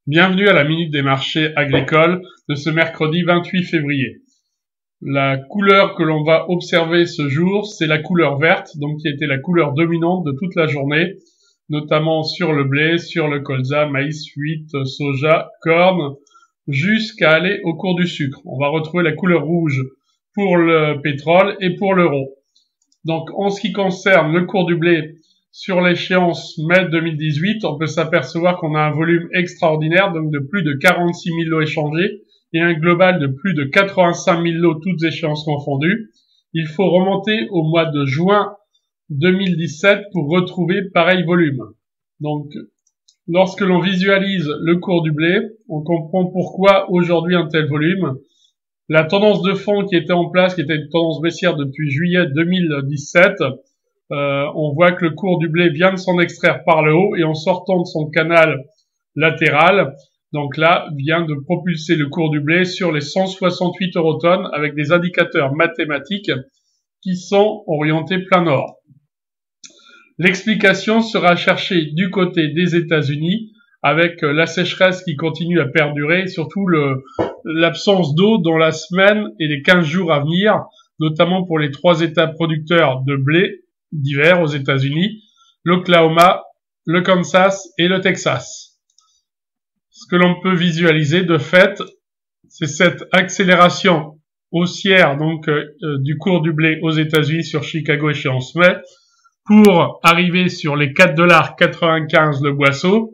Bienvenue à la Minute des marchés agricoles de ce mercredi 28 février. La couleur que l'on va observer ce jour, c'est la couleur verte, donc qui était la couleur dominante de toute la journée, notamment sur le blé, sur le colza, maïs, huit, soja, corn, jusqu'à aller au cours du sucre. On va retrouver la couleur rouge pour le pétrole et pour l'euro. Donc en ce qui concerne le cours du blé, sur l'échéance mai 2018, on peut s'apercevoir qu'on a un volume extraordinaire, donc de plus de 46 000 lots échangés et un global de plus de 85 000 lots, toutes échéances confondues. Il faut remonter au mois de juin 2017 pour retrouver pareil volume. Donc, lorsque l'on visualise le cours du blé, on comprend pourquoi aujourd'hui un tel volume. La tendance de fond qui était en place, qui était une tendance baissière depuis juillet 2017, on voit que le cours du blé vient de s'en extraire par le haut et en sortant de son canal latéral, donc là, vient de propulser le cours du blé sur les 168 eurotonnes avec des indicateurs mathématiques qui sont orientés plein nord. L'explication sera cherchée du côté des États-Unis avec la sécheresse qui continue à perdurer, surtout l'absence d'eau dans la semaine et les 15 jours à venir, notamment pour les 3 États producteurs de blé d'hiver aux États-Unis, l'Oklahoma, le Kansas et le Texas. Ce que l'on peut visualiser de fait, c'est cette accélération haussière donc du cours du blé aux États-Unis sur Chicago échéance mai pour arriver sur les 4,95 $ le boisseau.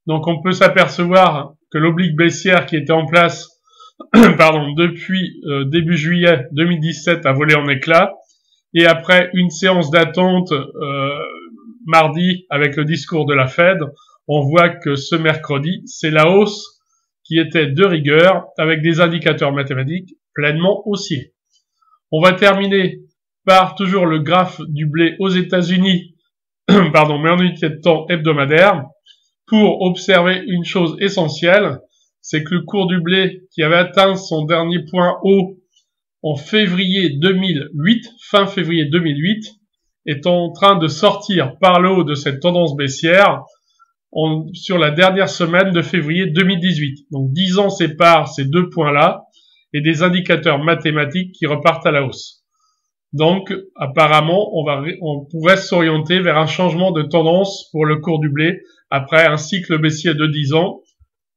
Donc on peut s'apercevoir que l'oblique baissière qui était en place depuis début juillet 2017 a volé en éclats. Et après une séance d'attente mardi avec le discours de la Fed, on voit que ce mercredi, c'est la hausse qui était de rigueur avec des indicateurs mathématiques pleinement haussiers. On va terminer par toujours le graphe du blé aux États-Unis, mais en unité de temps hebdomadaire, pour observer une chose essentielle, c'est que le cours du blé qui avait atteint son dernier point haut en février 2008, fin février 2008, est en train de sortir par le haut de cette tendance baissière sur la dernière semaine de février 2018. Donc 10 ans séparent ces deux points-là et des indicateurs mathématiques qui repartent à la hausse. Donc apparemment, on pourrait s'orienter vers un changement de tendance pour le cours du blé après un cycle baissier de 10 ans,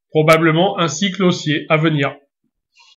probablement un cycle haussier à venir.